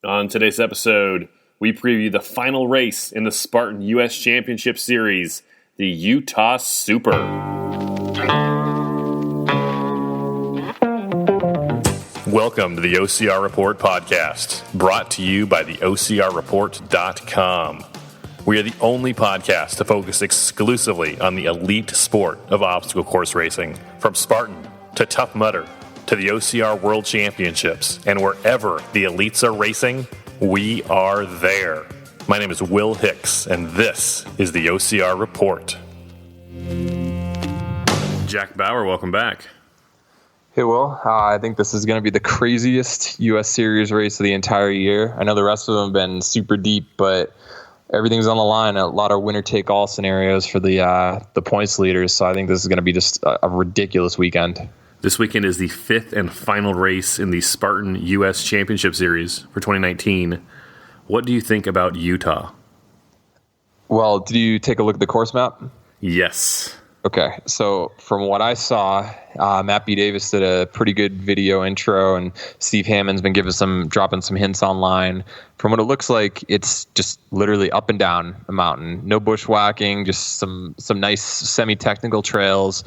On today's episode, we preview the final race in the Spartan US Championship Series, the Utah Super. Welcome to the OCR Report podcast, brought to you by the OCRReport.com. We are the only podcast to focus exclusively on the elite sport of obstacle course racing, from Spartan to Tough Mudder to the OCR World Championships, and wherever the elites are racing, we are there. My name is Will Hicks, and this is the OCR Report. Jack Bauer, welcome back. Hey, Will. I think this is going to be the craziest U.S. Series race of the entire year. I know the rest of them have been super deep, but everything's on the line. A lot of winner-take-all scenarios for the points leaders, so I think this is going to be just a ridiculous weekend. This weekend is the fifth and final race in the Spartan US Championship Series for 2019. What do you think about Utah? Well, did you take a look at the course map? Yes. Okay, so from what I saw, Matt B. Davis did a pretty good video intro, and Steve Hammond's been dropping some hints online. From what it looks like, it's just literally up and down a mountain. No bushwhacking, just some nice semi-technical trails.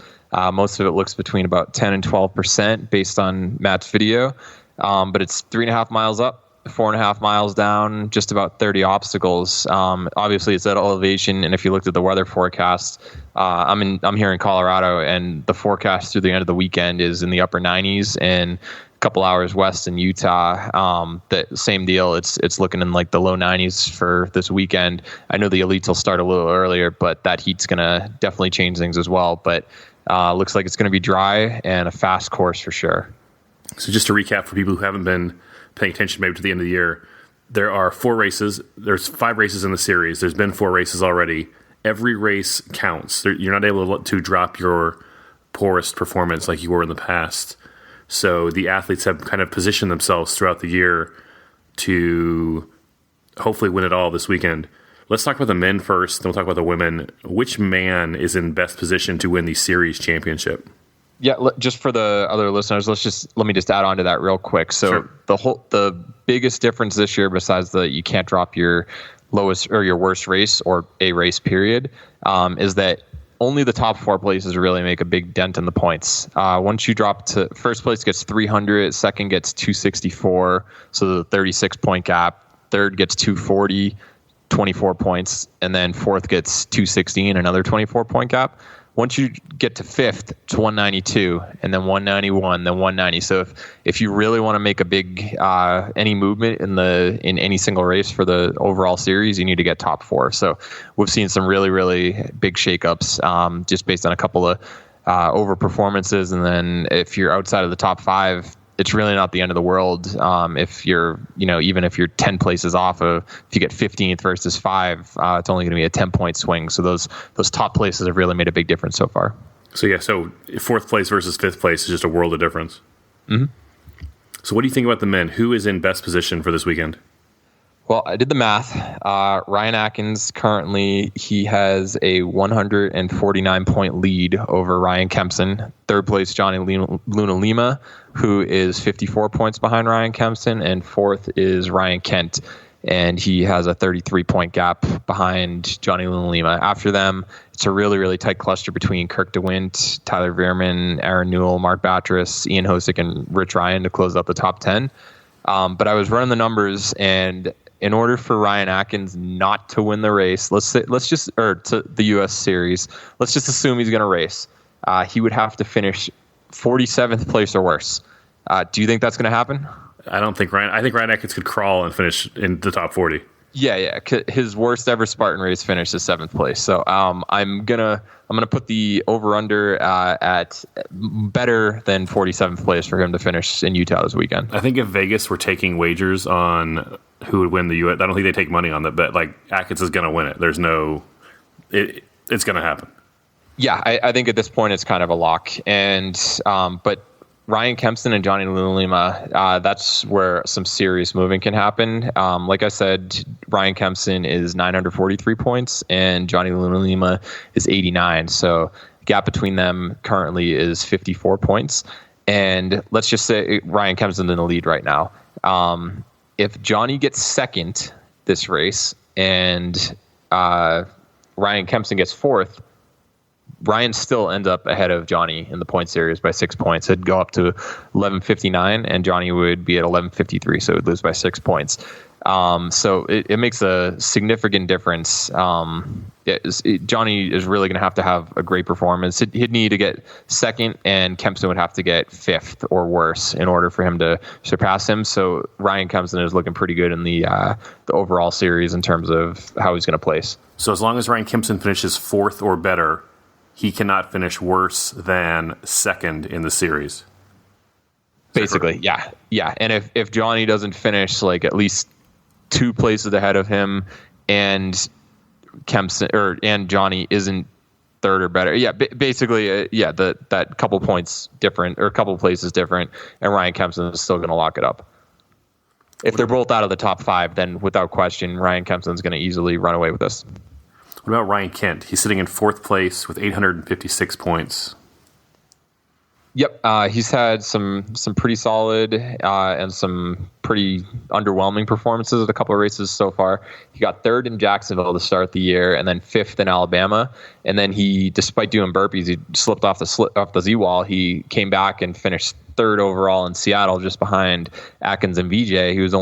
Most of it looks between about 10 and 12% based on Matt's video. But it's 3.5 miles up, 4.5 miles down, just about 30 obstacles. Obviously, it's at elevation, and if you looked at the weather forecast, I'm here in Colorado, and the forecast through the end of the weekend is in the upper 90s, and a couple hours west in Utah, the same deal. It's looking in like the low 90s for this weekend. I know the elites will start a little earlier, but that heat's going to definitely change things as well. But looks like it's going to be dry and a fast course for sure. So just to recap for people who haven't been paying attention maybe to the end of the year, there are 4 races. There's 5 races in the series. There's been 4 races already. Every race counts. You're not able to drop your poorest performance like you were in the past. So the athletes have kind of positioned themselves throughout the year to hopefully win it all this weekend. Let's talk about the men first, then we'll talk about the women. Which man is in best position to win the series championship? Yeah, just for the other listeners, let me just add on to that real quick. So sure. The biggest difference this year, besides you can't drop your lowest or your worst race or a race period, is that only the top 4 places really make a big dent in the points. Once you drop to first place gets 300, second gets 264, so the 36 point gap. Third gets 240. 24 points, and then fourth gets 216, another 24 point gap. Once you get to fifth, it's 192, and then 191, then 190. So if you really want to make a big any movement in any single race for the overall series, you need to get top 4. So we've seen some really, really big shakeups just based on a couple of over performances, and then if you're outside of the top 5, it's really not the end of the world. If you're, even if you're 10 places off if you get 15th versus 5, it's only going to be a 10-point swing. So those top places have really made a big difference so far. So 4th place versus 5th place is just a world of difference. Mm-hmm. So what do you think about the men? Who is in best position for this weekend? Well, I did the math. Ryan Atkins, currently, he has a 149-point lead over Ryan Kempson. Third place, Johnny Luna Lima, who is 54 points behind Ryan Kempson. And fourth is Ryan Kent, and he has a 33-point gap behind Johnny Luna Lima. After them, it's a really, really tight cluster between Kirk DeWint, Tyler Veerman, Aaron Newell, Mark Batres, Ian Hosick, and Rich Ryan to close out the top 10. But I was running the numbers, and in order for Ryan Atkins not to win the race, to the U.S. Series, let's just assume he's going to race. He would have to finish 47th place or worse. Do you think that's going to happen? I think Ryan Atkins could crawl and finish in the top 40. Yeah. His worst ever Spartan race finish is 7th place. So I'm gonna put the over under at better than 47th place for him to finish in Utah this weekend. I think if Vegas were taking wagers on who would win the U.S., I don't think they take money on that bet. Like, Atkins is going to win it. There's it's going to happen. Yeah, I think at this point it's kind of a lock. And but Ryan Kempson and Johnny Luna Lima, that's where some serious moving can happen. Like I said, Ryan Kempson is 943 points and Johnny Luna Lima is 89. So gap between them currently is 54 points. And let's just say Ryan Kempson's in the lead right now. if Johnny gets second this race and Ryan Kempson gets fourth, Ryan still ends up ahead of Johnny in the point series by 6 points. It'd go up to 11:59, and Johnny would be at 11:53, so it would lose by 6 points. So it makes a significant difference. Johnny is really going to have a great performance. He'd need to get second, and Kempson would have to get fifth or worse in order for him to surpass him. So Ryan Kempson is looking pretty good in the overall series in terms of how he's going to place. So as long as Ryan Kempson finishes fourth or better, he cannot finish worse than second in the series. Basically, yeah. And if Johnny doesn't finish like at least 2 places ahead of him, and Kempson and Johnny isn't third or better, basically, that couple points different or a couple places different, and Ryan Kempson is still going to lock it up. If they're both out of the top 5, then without question, Ryan Kempson's going to easily run away with this. What about Ryan Kent? He's sitting in fourth place with 856 points. Yep, he's had some pretty solid and some pretty underwhelming performances at a couple of races so far. He got third in Jacksonville to start the year, and then fifth in Alabama. And then he, despite doing burpees, he slipped off the Z-wall. He came back and finished third overall in Seattle, just behind Atkins and VJ. He was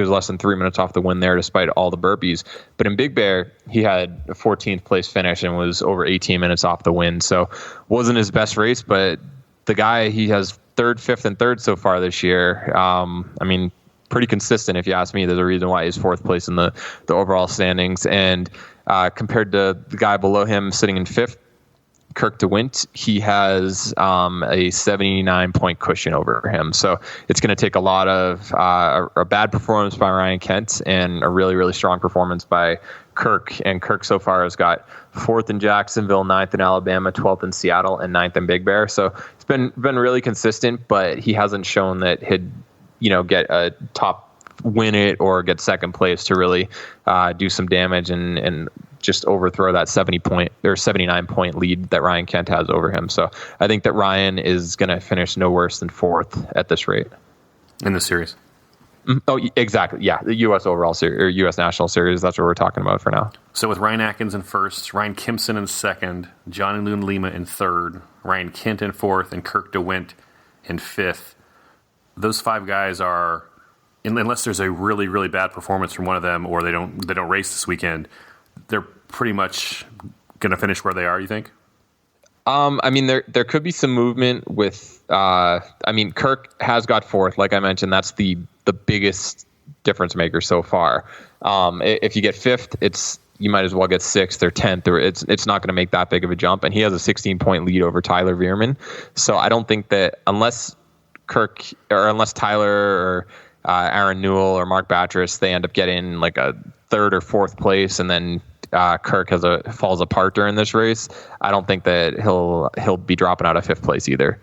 less than 3 minutes off the win there, despite all the burpees. But in Big Bear, he had a 14th place finish and was over 18 minutes off the win. So wasn't his best race, but the guy, he has third, fifth, and third so far this year. Pretty consistent, if you ask me. There's a reason why he's fourth place in the overall standings. And compared to the guy below him sitting in fifth, Kirk DeWint, he has a 79-point cushion over him. So it's going to take a lot of a bad performance by Ryan Kent and a really, really strong performance by Kirk. And Kirk so far has got fourth in Jacksonville, ninth in Alabama, 12th in Seattle, and ninth in Big Bear. So it's been really consistent, but he hasn't shown that he'd get a top win it or get second place to really do some damage and just overthrow that 70-point or 79-point lead that Ryan Kent has over him. So I think that Ryan is going to finish no worse than fourth at this rate in the series. Oh, exactly. Yeah, the U.S. overall series or U.S. national series. That's what we're talking about for now. So with Ryan Atkins in first, Ryan Kempson in second, Johnny Loon Lima in third, Ryan Kent in fourth, and Kirk DeWint in fifth. Those 5 guys are, unless there's a really, really bad performance from one of them, or they don't race this weekend, they're pretty much going to finish where they are, you think? There could be some movement with. Kirk has got fourth, like I mentioned. That's the biggest difference maker so far. If you get fifth, you might as well get sixth or 10th, or it's not going to make that big of a jump. And he has a 16-point lead over Tyler Veerman. So I don't think that unless Tyler or Aaron Newell or Mark Batres, they end up getting like a third or fourth place, and then Kirk falls apart during this race, I don't think that he'll be dropping out of fifth place either.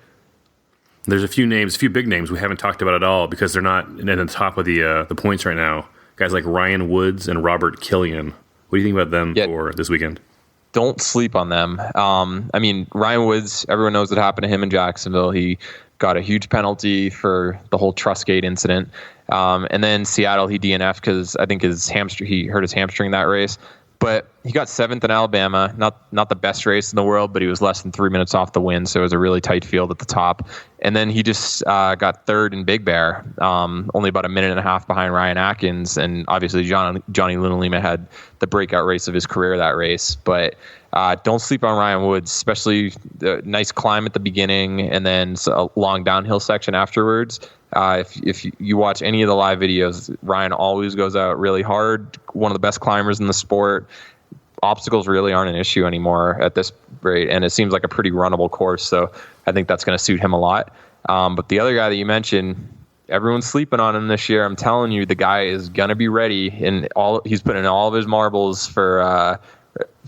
There's a few big names we haven't talked about at all because they're not at the top of the points right now. Guys like Ryan Woods and Robert Killian. What do you think about them for this weekend? Don't sleep on them. Ryan Woods, everyone knows what happened to him in Jacksonville. He got a huge penalty for the whole Trustgate incident. And then Seattle, he DNF'd because I think he hurt his hamstring that race. But he got seventh in Alabama, not the best race in the world, but he was less than 3 minutes off the win, so it was a really tight field at the top. And then he just got third in Big Bear, only about a minute and a half behind Ryan Atkins. And obviously Johnny Luna had the breakout race of his career that race. But don't sleep on Ryan Woods, especially the nice climb at the beginning and then a long downhill section afterwards. If you watch any of the live videos, Ryan always goes out really hard. One of the best climbers in the sport. Obstacles really aren't an issue anymore at this rate, and it seems like a pretty runnable course. So I think that's going to suit him a lot. But the other guy that you mentioned, everyone's sleeping on him this year. I'm telling you, the guy is going to be ready, and he's put in all of his marbles for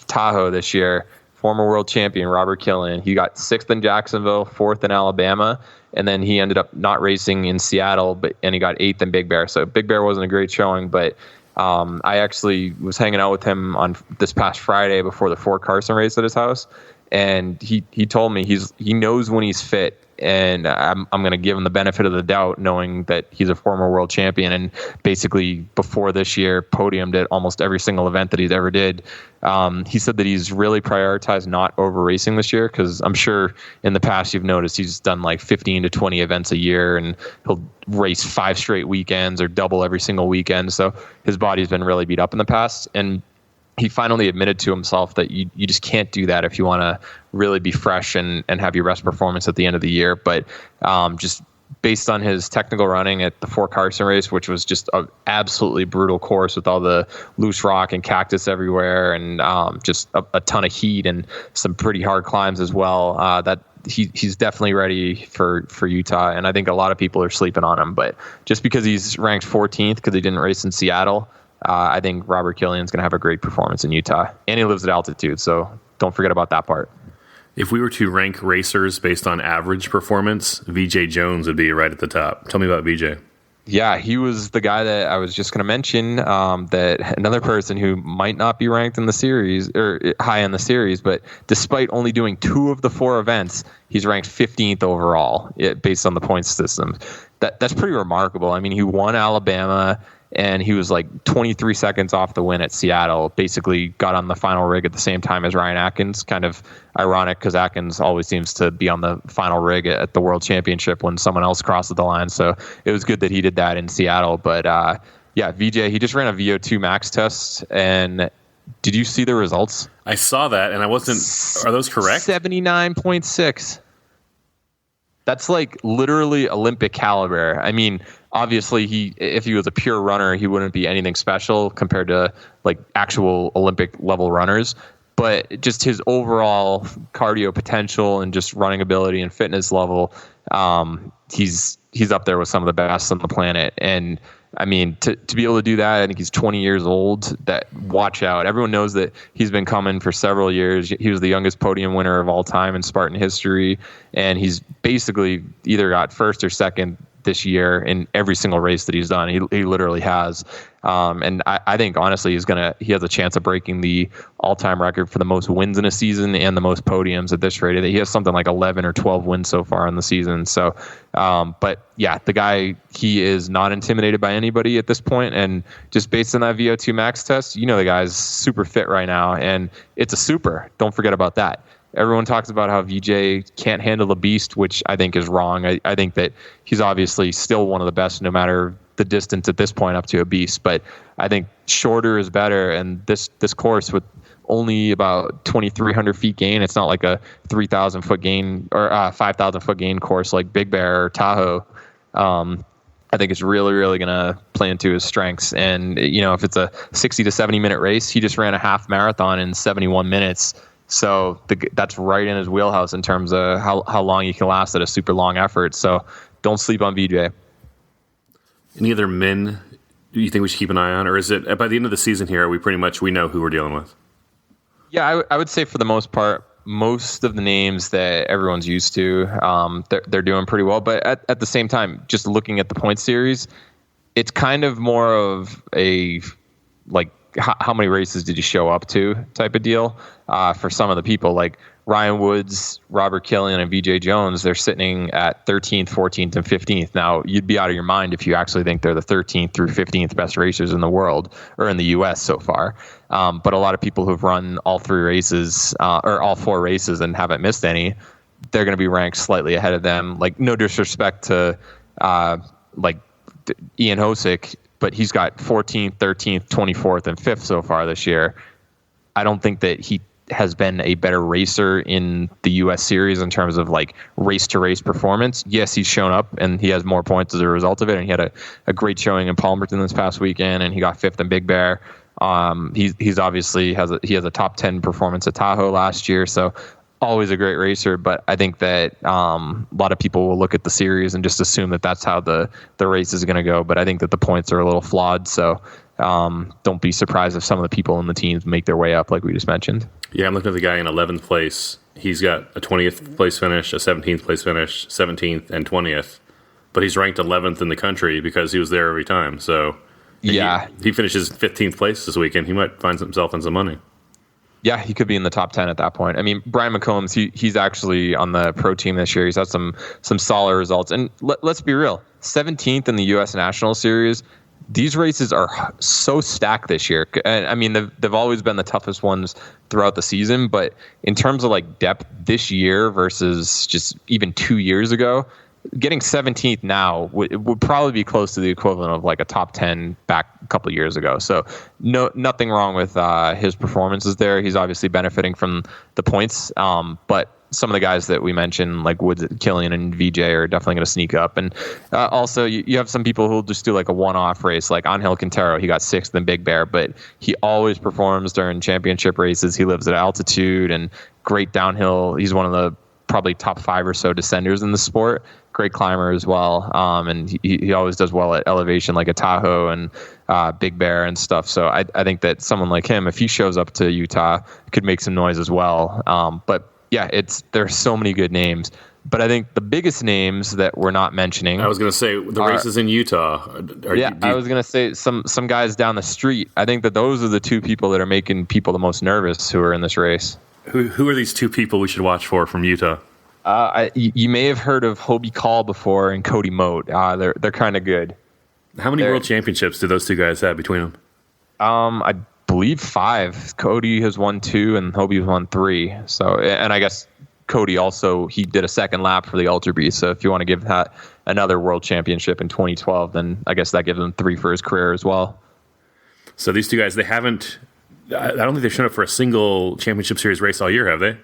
Tahoe this year. Former world champion Robert Killian. He got sixth in Jacksonville, fourth in Alabama, and then he ended up not racing in Seattle, and he got eighth in Big Bear. So Big Bear wasn't a great showing, but I actually was hanging out with him on this past Friday before the Fort Carson race at his house, And he told me he knows when he's fit, and I'm going to give him the benefit of the doubt, knowing that he's a former world champion and basically before this year podiumed at almost every single event that he's ever did. He said that he's really prioritized not over racing this year, because I'm sure in the past you've noticed he's done like 15 to 20 events a year, and he'll race 5 straight weekends or double every single weekend. So his body's been really beat up in the past, and he finally admitted to himself that you just can't do that if you want to really be fresh and have your best performance at the end of the year. But just based on his technical running at the Fort Carson race, which was just an absolutely brutal course with all the loose rock and cactus everywhere, and just a ton of heat and some pretty hard climbs as well, that he's definitely ready for Utah. And I think a lot of people are sleeping on him. But just because he's ranked 14th because he didn't race in Seattle, I think Robert Killian's going to have a great performance in Utah. And he lives at altitude, so don't forget about that part. If we were to rank racers based on average performance, VJ Jones would be right at the top. Tell me about VJ. Yeah, he was the guy that I was just going to mention, that another person who might not be ranked in the series or high in the series, but despite only doing 2 of the 4 events, he's ranked 15th overall based on the points system. That's pretty remarkable. I mean, he won Alabama, and he was like 23 seconds off the win at Seattle, basically got on the final rig at the same time as Ryan Atkins. Kind of ironic, because Atkins always seems to be on the final rig at the World Championship when someone else crosses the line. So it was good that he did that in Seattle. But yeah, VJ, he just ran a VO2 max test. And did you see the results? I saw that, and I wasn't... Are those correct? 79.6. That's like literally Olympic caliber. I mean, obviously, if he was a pure runner, he wouldn't be anything special compared to like actual Olympic level runners. But just his overall cardio potential and just running ability and fitness level, he's up there with some of the best on the planet. And I mean, to be able to do that, I think he's 20 years old. That watch out. Everyone knows that he's been coming for several years. He was the youngest podium winner of all time in Spartan history. And he's basically either got first or second this year in every single race that he's done. He literally has. And I think honestly he has a chance of breaking the all-time record for the most wins in a season and the most podiums at this rate. He has something like 11 or 12 wins so far in the season. So, but yeah, the guy, he is not intimidated by anybody at this point. And just based on that VO2 max test, the guy's super fit right now, and it's a super. Don't forget about that. Everyone talks about how VJ can't handle the beast, which I think is wrong. I think that he's obviously still one of the best, no matter the distance at this point up to a beast. But I think shorter is better. And this course with only about 2,300 feet gain, it's not like a 3,000 foot gain or 5,000 foot gain course like Big Bear or Tahoe. I think it's really, really going to play into his strengths. And, if it's a 60 to 70 minute race, he just ran a half marathon in 71 minutes. So that's right in his wheelhouse in terms of how long you can last at a super long effort. So don't sleep on VJ. Any other men do you think we should keep an eye on? Or is it by the end of the season here, we know who we're dealing with? Yeah, I would say for the most part, most of the names that everyone's used to, they're doing pretty well. But at the same time, just looking at the point series, it's kind of more of a like, how many races did you show up to type of deal for some of the people like Ryan Woods, Robert Killian, and VJ Jones. They're sitting at 13th, 14th, and 15th. Now, you'd be out of your mind if you actually think they're the 13th through 15th best racers in the world or in the U.S. so far. But a lot of people who've run all 3 races or all 4 races and haven't missed any, they're going to be ranked slightly ahead of them. Like, no disrespect to like Ian Hosick, but he's got 14th, 13th, 24th, and 5th so far this year. I don't think that he has been a better racer in the U.S. series in terms of like race-to-race performance. Yes, he's shown up and he has more points as a result of it, and he had a great showing in Palmerton this past weekend, and he got 5th in Big Bear. He's obviously has a top 10 performance at Tahoe last year, so always a great racer. But I think that a lot of people will look at the series and just assume that that's how the race is going to go. But I think that the points are a little flawed, so don't be surprised if some of the people in the teams make their way up like we just mentioned. Yeah, I'm looking at the guy in 11th place. He's got a 20th place finish, a 17th place finish, 17th, and 20th. But he's ranked 11th in the country because he was there every time. So yeah, he finishes 15th place this weekend. He might find himself in some money. Yeah, he could be in the top 10 at that point. I mean, Brian McCombs, he's actually on the pro team this year. He's had some solid results. And let's be real, 17th in the U.S. National Series. These races are so stacked this year. And I mean, they've always been the toughest ones throughout the season. But in terms of like depth this year versus just even 2 years ago, getting 17th now would probably be close to the equivalent of like a top 10 back a couple of years ago. So nothing wrong with his performances there. He's obviously benefiting from the points. But some of the guys that we mentioned, like Woods, Killian, and VJ, are definitely going to sneak up. And also, you have some people who'll just do like a one-off race, like Angel Quintero. He got 6th in Big Bear, but he always performs during championship races. He lives at altitude and great downhill. He's one of the probably top 5 or so descenders in the sport. Great climber as well. And he always does well at elevation, like a Tahoe and Big Bear and stuff. So I think that someone like him, if he shows up to Utah, could make some noise as well. But yeah, there's so many good names. But I think the biggest names that we're not mentioning. I was going to say the races in Utah. I was going to say some guys down the street. I think that those are the 2 people that are making people the most nervous who are in this race. Who are these 2 people we should watch for from Utah? You may have heard of Hobie Call before and Cody Moat. They're kind of good. How many world championships do those 2 guys have between them? I believe 5. Cody has won 2 and Hobie has won 3. So, and I guess Cody also, he did a second lap for the Ultra Beast. So if you want to give that another world championship in 2012, then I guess that gives him 3 for his career as well. So these 2 guys, they haven't. I don't think they've shown up for a single championship series race all year, have they?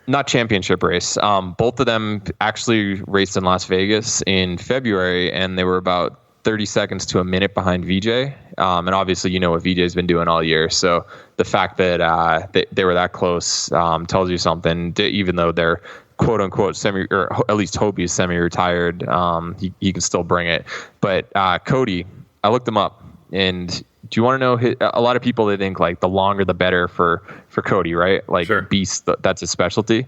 Not championship race. Both of them actually raced in Las Vegas in February, and they were about 30 seconds to a minute behind VJ. And obviously, you know what VJ's been doing all year. So the fact that they were that close tells you something. Even though they're quote unquote or at least Hobie's semi-retired, he can still bring it. But Cody, I looked him up, and do you want to know? A lot of people, they think like the longer the better for Cody, right? Like sure. Beast, that's his specialty.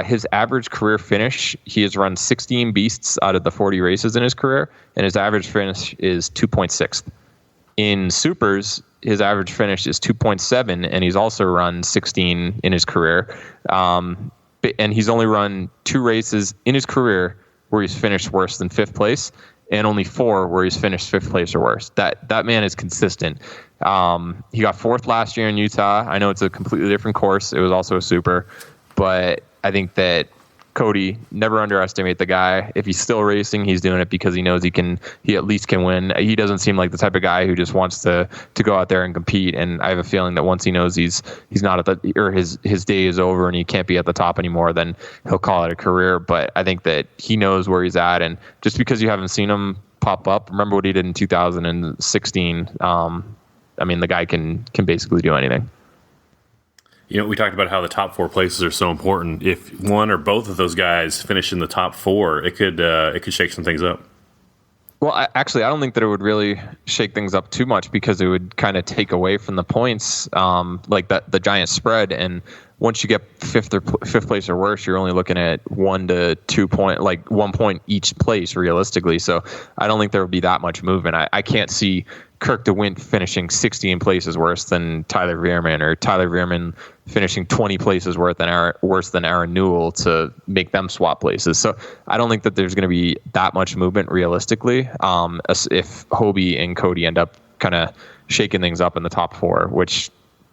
His average career finish, he has run 16 beasts out of the 40 races in his career, and his average finish is 2.6. In supers, his average finish is 2.7, and he's also run 16 in his career. And he's only run 2 races in his career where he's finished worse than 5th place, and only 4 where he's finished 5th place or worse. That man is consistent. He got 4th last year in Utah. I know it's a completely different course. It was also a super, but I think that Cody, never underestimate the guy. If he's still racing, he's doing it because he knows he at least can win. He doesn't seem like the type of guy who just wants to go out there and compete. And I have a feeling that once he knows he's not at or his day is over and he can't be at the top anymore, then he'll call it a career. But I think that he knows where he's at. And just because you haven't seen him pop up, remember what he did in 2016. I mean, the guy can basically do anything. You know, we talked about how the top 4 places are so important. If one or both of those guys finish in the top 4, it could shake some things up. Well, I don't think that it would really shake things up too much because it would kind of take away from the points, like the giant spread. And once you get fifth place or worse, you're only looking at 1 to 2 point, like 1 point each place realistically. So I don't think there would be that much movement. I can't see Kirk DeWint finishing 16 places worse than Tyler Veerman, or Tyler Veerman finishing 20 places worse than Aaron Newell to make them swap places. So I don't think that there's going to be that much movement realistically if Hobie and Cody end up kind of shaking things up in the top 4, which,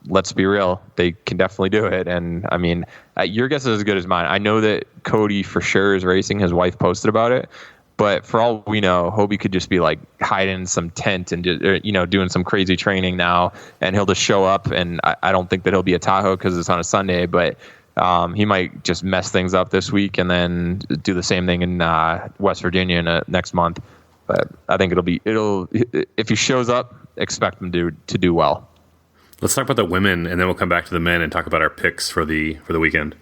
let's be real, they can definitely do it. And I mean, your guess is as good as mine. I know that Cody for sure is racing. His wife posted about it. But for all we know, Hobie could just be like hiding in some tent and doing some crazy training now, and he'll just show up. And I don't think that he'll be at Tahoe because it's on a Sunday, but he might just mess things up this week and then do the same thing in West Virginia next month. But I think if he shows up, expect him to do well. Let's talk about the women, and then we'll come back to the men and talk about our picks for the weekend.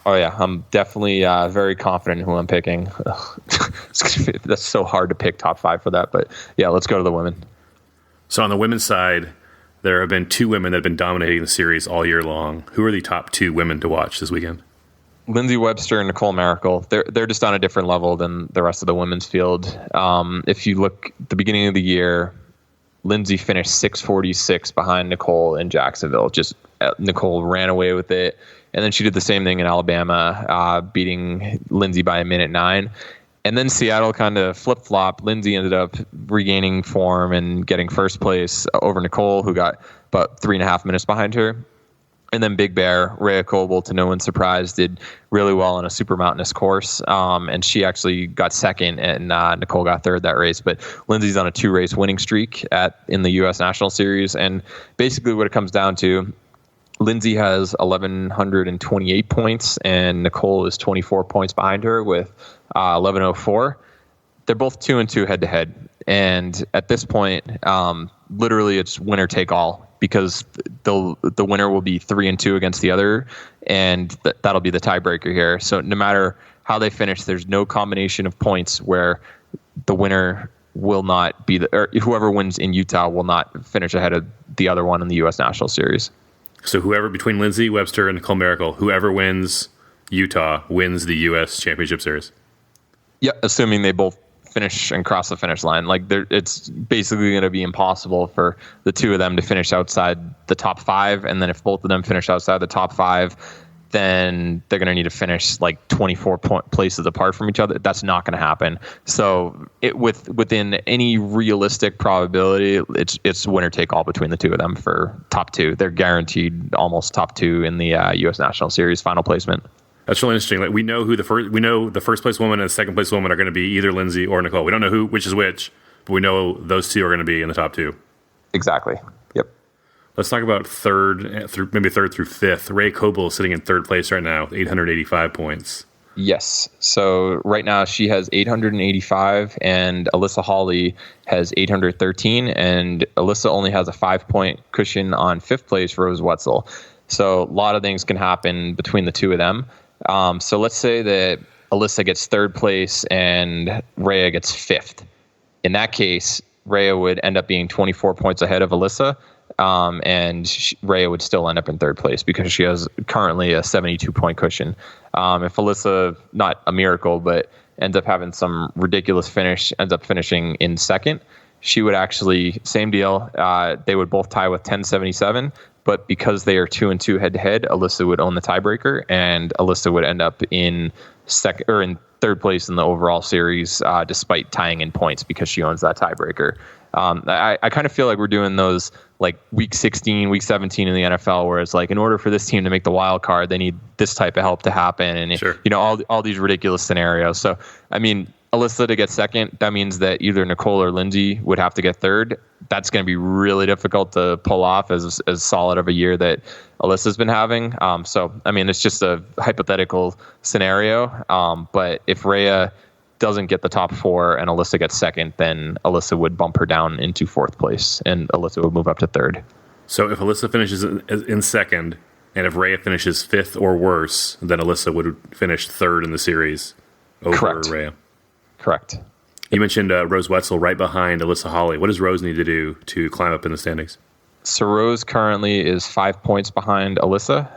Oh, yeah. I'm definitely very confident in who I'm picking. That's so hard to pick top 5 for that. But, yeah, let's go to the women. So on the women's side, there have been 2 women that have been dominating the series all year long. Who are the top 2 women to watch this weekend? Lindsay Webster and Nicole Mericle. They're just on a different level than the rest of the women's field. If you look at the beginning of the year, Lindsay finished 646 behind Nicole in Jacksonville. Just Nicole ran away with it. And then she did the same thing in Alabama, beating Lindsay by 1:09. And then Seattle kind of flip-flopped. Lindsay ended up regaining form and getting first place over Nicole, who got about 3.5 minutes behind her. And then Big Bear, Rhea Coble, to no one's surprise, did really well on a super mountainous course. And she actually got second, and Nicole got third that race. But Lindsay's on a 2-race winning streak in the U.S. National Series. And basically what it comes down to, Lindsay has 1,128 points, and Nicole is 24 points behind her with 1,104. They're both 2-2 head-to-head. And at this point, literally it's winner take all, because the winner will be 3-2 against the other, and that'll be the tiebreaker here. So no matter how they finish, there's no combination of points where the winner will not be or whoever wins in Utah will not finish ahead of the other one in the U.S. National Series. So whoever, between Lindsay, Webster, and Nicole Mericle, whoever wins Utah wins the U.S. Championship Series. Yeah, assuming they both finish and cross the finish line. Like, it's basically going to be impossible for the two of them to finish outside the top 5. And then if both of them finish outside the top 5, then they're going to need to finish like 24 places apart from each other. That's not going to happen. So within any realistic probability, it's winner take all between the two of them for top 2. They're guaranteed almost top 2 in the U.S. National Series final placement. That's really interesting. Like, we know the first place woman and the second place woman are going to be either Lindsay or Nicole. We don't know which is which, but we know those two are going to be in the top 2. Exactly. Yep. Let's talk about third through 5th. Rhea Coble is sitting in third place right now with 885 points. Yes. So right now she has 885, and Alyssa Hawley has 813, and Alyssa only has a 5-point cushion on 5th place Rose Wetzel. So a lot of things can happen between the two of them. So let's say that Alyssa gets 3rd place and Rhea gets 5th. In that case, Rhea would end up being 24 points ahead of Alyssa, and Rhea would still end up in 3rd place because she has currently a 72-point cushion. If Alyssa, not a miracle, but ends up having some ridiculous finish, ends up finishing in 2nd, she would actually, same deal, they would both tie with 1077. But because they are 2-2 head-to-head, Alyssa would own the tiebreaker, and Alyssa would end up in 3rd place in the overall series, despite tying in points because she owns that tiebreaker. I kind of feel like we're doing those like week 16, week 17 in the NFL, where it's like, in order for this team to make the wild card, they need this type of help to happen, and sure. All these ridiculous scenarios. So I mean, Alyssa to get 2nd, that means that either Nicole or Lindsay would have to get 3rd. That's going to be really difficult to pull off as solid of a year that Alyssa's been having. So, I mean, it's just a hypothetical scenario. But if Rhea doesn't get the top 4 and Alyssa gets 2nd, then Alyssa would bump her down into 4th place, and Alyssa would move up to 3rd. So if Alyssa finishes in 2nd, and if Rhea finishes 5th or worse, then Alyssa would finish 3rd in the series over Correct. Rhea. Correct. You mentioned Rose Wetzel right behind Alyssa Hawley. What does Rose need to do to climb up in the standings? So Rose currently is 5 points behind Alyssa,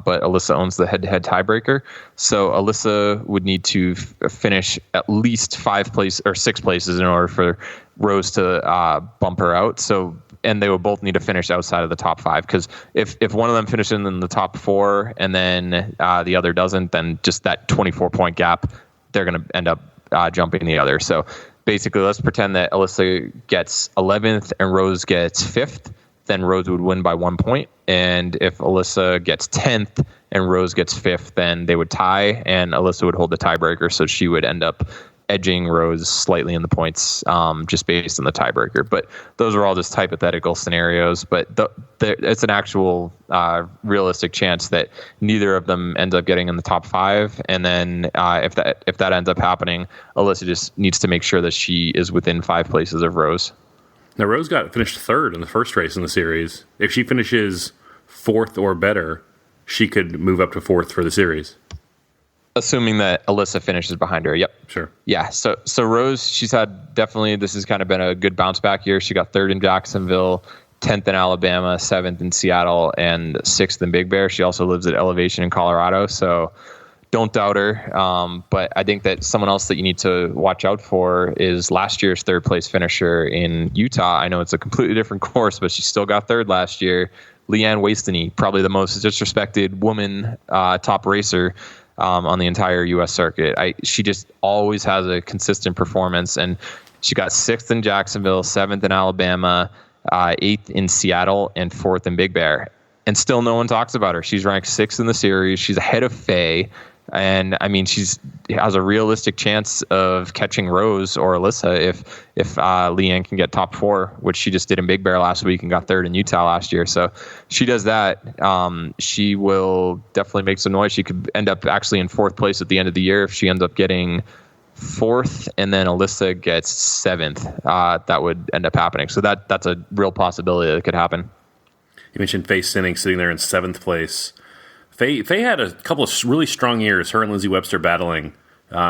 but Alyssa owns the head-to-head tiebreaker. So Alyssa would need to finish at least 6 places in order for Rose to bump her out. So, and they would both need to finish outside of the top 5, because if one of them finishes in the top 4 and then the other doesn't, then just that 24-point gap, they're going to end up jumping the other. So basically, let's pretend that Alyssa gets 11th and Rose gets 5th. Then Rose would win by 1 point. And if Alyssa gets 10th and Rose gets 5th, then they would tie, and Alyssa would hold the tiebreaker. So she would end up edging Rose slightly in the points, just based on the tiebreaker. But those are all just hypothetical scenarios. But it's an actual realistic chance that neither of them ends up getting in the top 5. And then if that ends up happening, Alyssa just needs to make sure that she is within 5 places of Rose. Now, Rose finished 3rd in the first race in the series. If she finishes 4th or better, she could move up to 4th for the series. Assuming that Alyssa finishes behind her. Yep. Sure. Yeah. So Rose, she's had this has kind of been a good bounce back year. She got 3rd in Jacksonville, 10th in Alabama, 7th in Seattle, and 6th in Big Bear. She also lives at Elevation in Colorado. So don't doubt her. But I think that someone else that you need to watch out for is last year's third place finisher in Utah. I know it's a completely different course, but she still got third last year. Leanne Wastoney, probably the most disrespected woman top racer on the entire U.S. circuit. She just always has a consistent performance, and she got 6th in Jacksonville, 7th in Alabama, 8th in Seattle, and 4th in Big Bear. And still no one talks about her. She's ranked 6th in the series. She's ahead of Faye. And I mean, she has a realistic chance of catching Rose or Alyssa if Leanne can get top 4, which she just did in Big Bear last week and got 3rd in Utah last year. So she does that. She will definitely make some noise. She could end up actually in 4th place at the end of the year if she ends up getting 4th and then Alyssa gets 7th. That would end up happening. So that's a real possibility that could happen. You mentioned Faye Sinning sitting there in 7th place. Faye had a couple of really strong years, her and Lindsay Webster battling.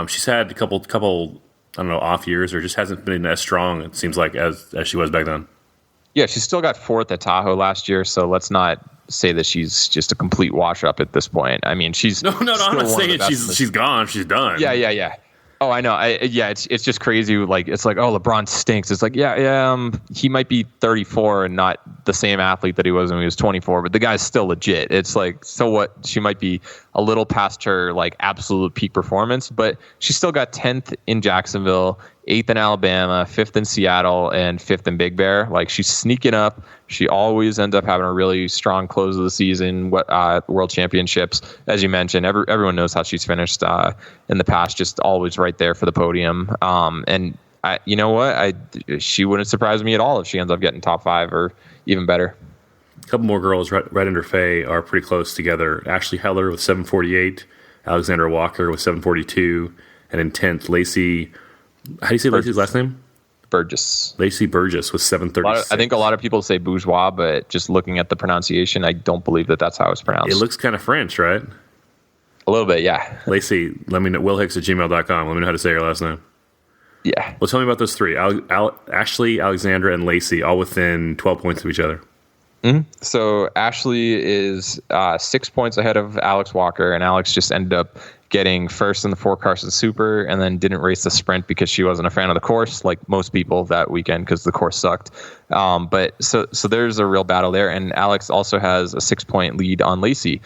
She's had a couple I don't know, off years, or just hasn't been as strong, it seems like, as she was back then. Yeah, she still got 4th at Tahoe last year, so let's not say that she's just a complete wash-up at this point. I mean, she's No, I'm not saying she's gone, she's done. Yeah. Oh, I know. It's just crazy. Like, it's like, oh, LeBron stinks. It's like, he might be 34 and not the same athlete that he was when he was 24, but the guy's still legit. It's like, so what? She might be a little past her like absolute peak performance, but she still got 10th in Jacksonville, 8th in Alabama, 5th in Seattle, and 5th in Big Bear. Like, she's sneaking up. She always ends up having a really strong close of the season. World Championships, as you mentioned, everyone knows how she's finished in the past. Just always right there for the podium. And you know what? She wouldn't surprise me at all if she ends up getting top 5 or even better. A couple more girls right under Faye are pretty close together. Ashley Heller with 748, Alexandra Walker with 742, and in 10th, Lacey. How do you say Lacey's last name? Burgess. Lacey Burgess with 736. I think a lot of people say bourgeois, but just looking at the pronunciation, I don't believe that that's how it's pronounced. It looks kind of French, right? A little bit, yeah. Lacey, let me know. willhicks@gmail.com. Let me know how to say your last name. Yeah. Well, tell me about those three. Ashley, Alexandra, and Lacey, all within 12 points of each other. Mm-hmm. So Ashley is 6 points ahead of Alex Walker, and Alex just ended up getting first in the Fort Carson Super and then didn't race the sprint because she wasn't a fan of the course, like most people that weekend, because the course sucked. But so there's a real battle there, and Alex also has a 6 point lead on Lacey.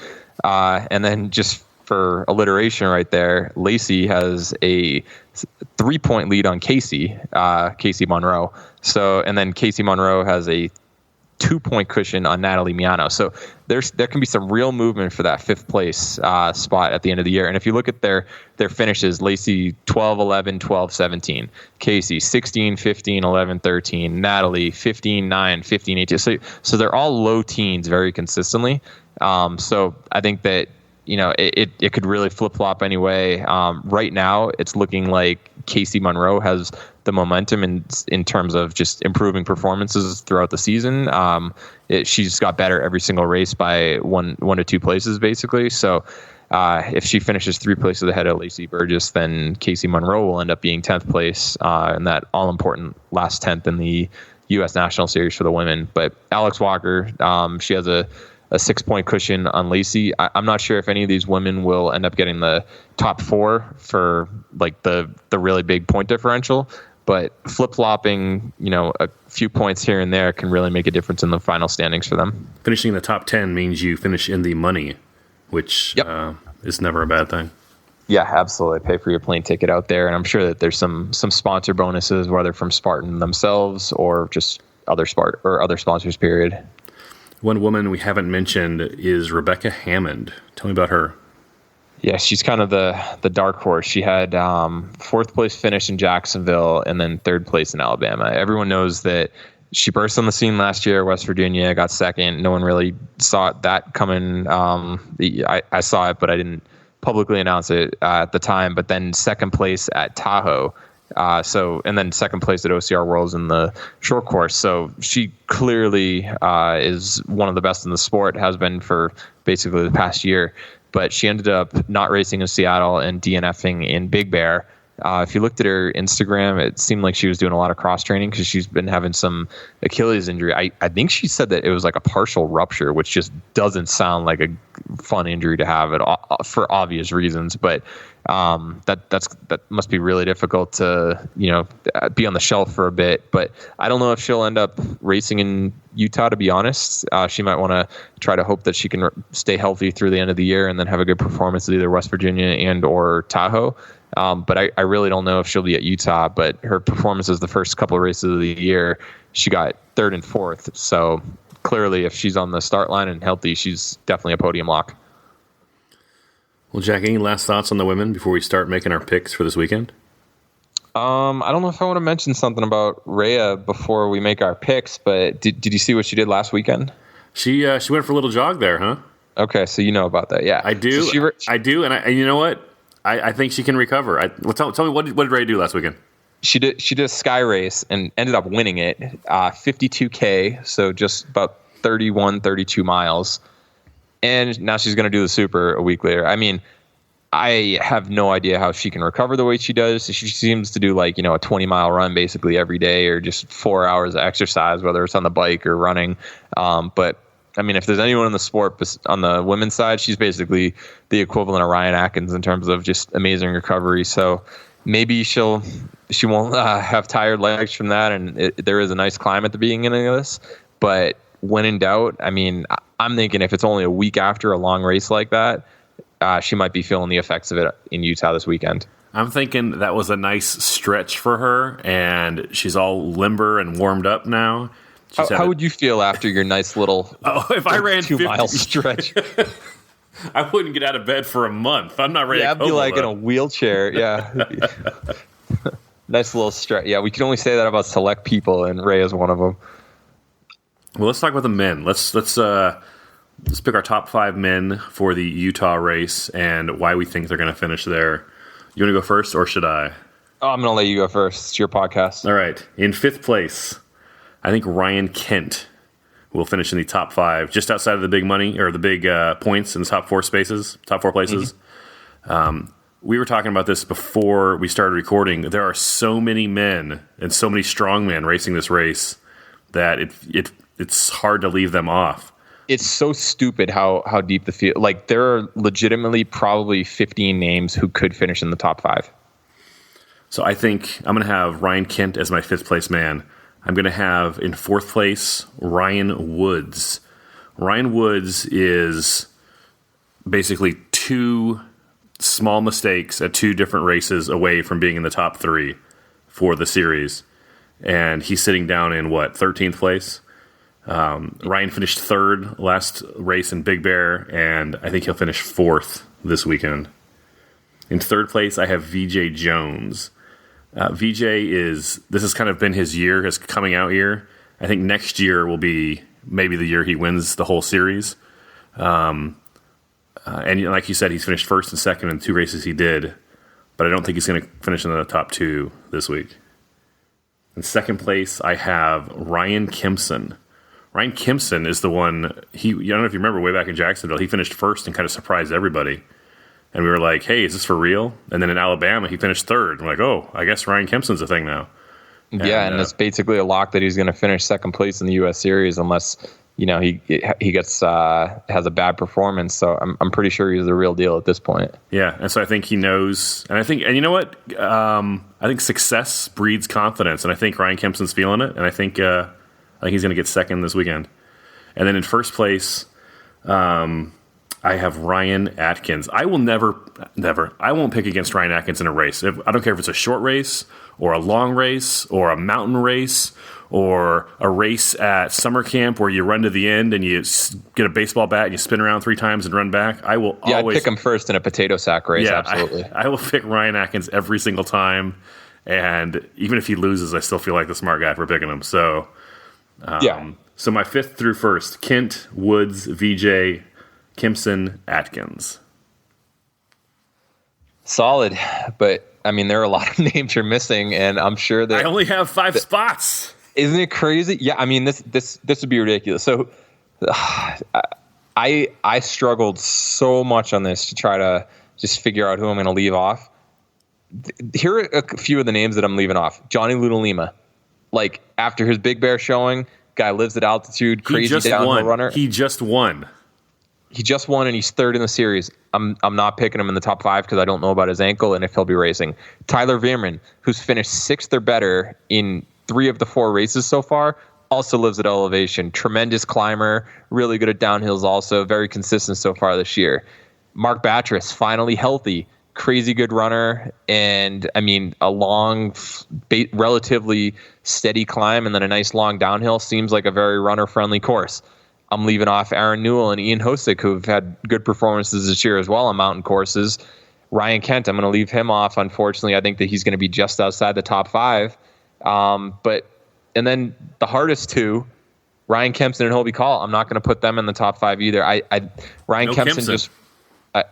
And then just for alliteration right there, Lacey has a 3 point lead on Casey Monroe. So, and then Casey Monroe has a 2 point cushion on Natalie Miano. So there can be some real movement for that 5th place spot at the end of the year. And if you look at their finishes, Lacey 12, 11, 12, 17, Casey 16, 15, 11, 13, Natalie 15, 9, 15, 18. So they're all low teens very consistently. So I think that, you know, it could really flip-flop anyway. Right now, it's looking like Casey Monroe has the momentum in terms of just improving performances throughout the season. She's got better every single race by one to 2 places, basically. So if she finishes 3 places ahead of Lacey Burgess, then Casey Monroe will end up being 10th place in that all-important last 10th in the U.S. National Series for the women. But Alex Walker, she has a 6 point cushion on Lacey. I'm not sure if any of these women will end up getting the top 4 for like the really big point differential, but flip-flopping, you know, a few points here and there can really make a difference in the final standings for them. Finishing in the top 10 means you finish in the money, which is never a bad thing. Yeah, absolutely. Pay for your plane ticket out there, and I'm sure that there's some sponsor bonuses, whether from Spartan themselves or just other sponsors, period. One woman we haven't mentioned is Rebecca Hammond. Tell me about her. Yeah, she's kind of the dark horse. She had 4th place finish in Jacksonville and then 3rd place in Alabama. Everyone knows that she burst on the scene last year, West Virginia, got 2nd. No one really saw that coming. I saw it, but I didn't publicly announce it at the time. But then 2nd place at Tahoe. And then 2nd place at OCR Worlds in the short course. So she clearly is one of the best in the sport, has been for basically the past year. But she ended up not racing in Seattle and DNFing in Big Bear. If you looked at her Instagram, it seemed like she was doing a lot of cross training because she's been having some Achilles injury. I think she said that it was like a partial rupture, which just doesn't sound like a fun injury to have for obvious reasons. But that must be really difficult to be on the shelf for a bit. But I don't know if she'll end up racing in Utah. To be honest, she might want to try to hope that she can stay healthy through the end of the year and then have a good performance at either West Virginia and or Tahoe. But I really don't know if she'll be at Utah. But her performances the first couple of races of the year, she got 3rd and 4th. So clearly, if she's on the start line and healthy, she's definitely a podium lock. Well, Jack, any last thoughts on the women before we start making our picks for this weekend? I don't know if I want to mention something about Rhea before we make our picks, but did you see what she did last weekend? She went for a little jog there, huh? Okay, so you know about that, yeah. I do. So I do, and you know what? I think she can recover. Tell me, what did Rhea do last weekend? She did a sky race and ended up winning it, 52K, so just about 32 miles. And now she's going to do the super a week later. I mean, I have no idea how she can recover the way she does. She seems to do like, a 20-mile run basically every day or just 4 hours of exercise, whether it's on the bike or running. But I mean, if there's anyone in the sport on the women's side, she's basically the equivalent of Ryan Atkins in terms of just amazing recovery. So maybe she won't have tired legs from that. And there is a nice climb at the beginning of this, but when in doubt, I mean, I'm thinking if it's only a week after a long race like that, she might be feeling the effects of it in Utah this weekend. I'm thinking that was a nice stretch for her, and she's all limber and warmed up now. How would you feel after your nice little if I ran 2-mile stretch? I wouldn't get out of bed for a month. I'm not ready. Yeah, I'd be like in a wheelchair. Yeah. Nice little stretch. Yeah, we can only say that about select people, and Ray is one of them. Well, let's talk about the men. Let's pick our top 5 men for the Utah race and why we think they're going to finish there. You want to go first, or should I? Oh, I'm going to let you go first. It's your podcast. All right. In 5th place, I think Ryan Kent will finish in the top 5, just outside of the big money or the big points in the top 4 places. Mm-hmm. We were talking about this before we started recording. There are so many men and so many strong men racing this race that it's hard to leave them off. It's so stupid how deep the field. Like, there are legitimately probably 15 names who could finish in the top 5. So I think I'm going to have Ryan Kent as my 5th place man. I'm going to have in 4th place Ryan Woods. Ryan Woods is basically 2 small mistakes at 2 different races away from being in the top 3 for the series. And he's sitting down in 13th place? Ryan finished 3rd last race in Big Bear, and I think he'll finish 4th this weekend. In 3rd place, I have VJ Jones. VJ this has kind of been his year, his coming out year. I think next year will be maybe the year he wins the whole series. And like you said, he's finished 1st and 2nd in 2 races he did, but I don't think he's going to finish in the top 2 this week. In 2nd place, I have Ryan Kimson. Ryan Kimson is the one, I don't know if you remember way back in Jacksonville, he finished 1st and kind of surprised everybody. And we were like, hey, is this for real? And then in Alabama, he finished 3rd. I'm like, oh, I guess Ryan Kimson's a thing now. And it's basically a lock that he's going to finish 2nd place in the U.S. Series unless, he gets has a bad performance. So I'm pretty sure he's the real deal at this point. Yeah, and so I think he knows. And you know what? I think success breeds confidence. And I think Ryan Kimson's feeling it. And I think he's going to get 2nd this weekend. And then in 1st place, I have Ryan Atkins. I will never, I won't pick against Ryan Atkins in a race. I don't care if it's a short race or a long race or a mountain race or a race at summer camp where you run to the end and you get a baseball bat and you spin around 3 times and run back. I will always I'd pick him first in a potato sack race. Yeah, absolutely. I will pick Ryan Atkins every single time. And even if he loses, I still feel like the smart guy for picking him. So, So my 5th through 1st, Kent, Woods, VJ, Kimson, Atkins. Solid, but I mean, there are a lot of names you're missing, and I'm sure that I only have 5 spots. Isn't it crazy? Yeah, I mean, this would be ridiculous. So, I struggled so much on this to try to just figure out who I'm going to leave off. here are a few of the names that I'm leaving off. Johnny Lunalima, like after his Big Bear showing, guy lives at altitude, crazy downhill runner. He just won. And he's third in the series. I'm not picking him in the top 5 because I don't know about his ankle and if he'll be racing. Tyler Veerman, who's finished 6th or better in 3 of the 4 races so far, also lives at elevation. Tremendous climber, really good at downhills also, very consistent so far this year. Mark Batres, finally healthy, crazy good runner, and I mean a long, relatively steady climb and then a nice long downhill. Seems like a very runner-friendly course. I'm leaving off Aaron Newell and Ian Hosick, who've had good performances this year as well on mountain courses. Ryan Kent, I'm going to leave him off. Unfortunately, I think that he's going to be just outside the top 5. And then the hardest 2, Ryan Kempson and Hobie Call. I'm not going to put them in the top 5 either. Ryan Kempson just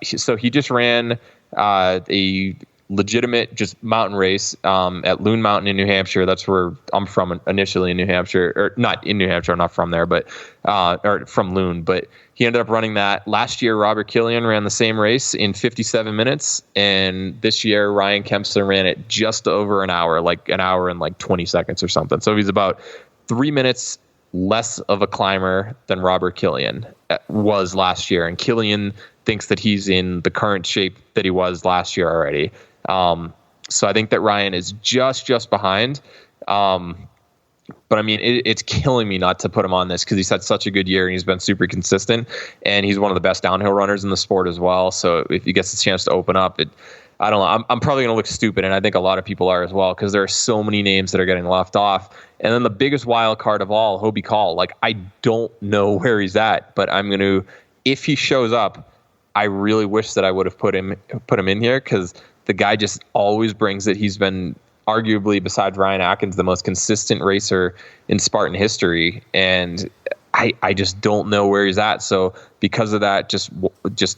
so he just ran a legitimate just mountain race at Loon Mountain in New Hampshire. That's where I'm from initially, in New Hampshire, or not in New Hampshire. I'm not from there, but or from Loon. But he ended up running that last year. Robert Killian ran the same race in 57 minutes, and this year Ryan Kempson ran it just over an hour, like an hour and like 20 seconds or something. So he's about 3 minutes less of a climber than Robert Killian was last year, and Killian thinks that he's in the current shape that he was last year already. So I think that Ryan is just behind. But I mean, it's killing me not to put him on this because he's had such a good year and he's been super consistent, and he's one of the best downhill runners in the sport as well. So if he gets a chance to open up, I don't know. I'm probably going to look stupid, and I think a lot of people are as well, because there are so many names that are getting left off. And then the biggest wild card of all, Hobie Call. Like, I don't know where he's at, but I'm going to, if he shows up, I really wish that I would have put him in here, because the guy just always brings it. He's been arguably, besides Ryan Atkins, the most consistent racer in Spartan history, and I just don't know where he's at. So because of that, just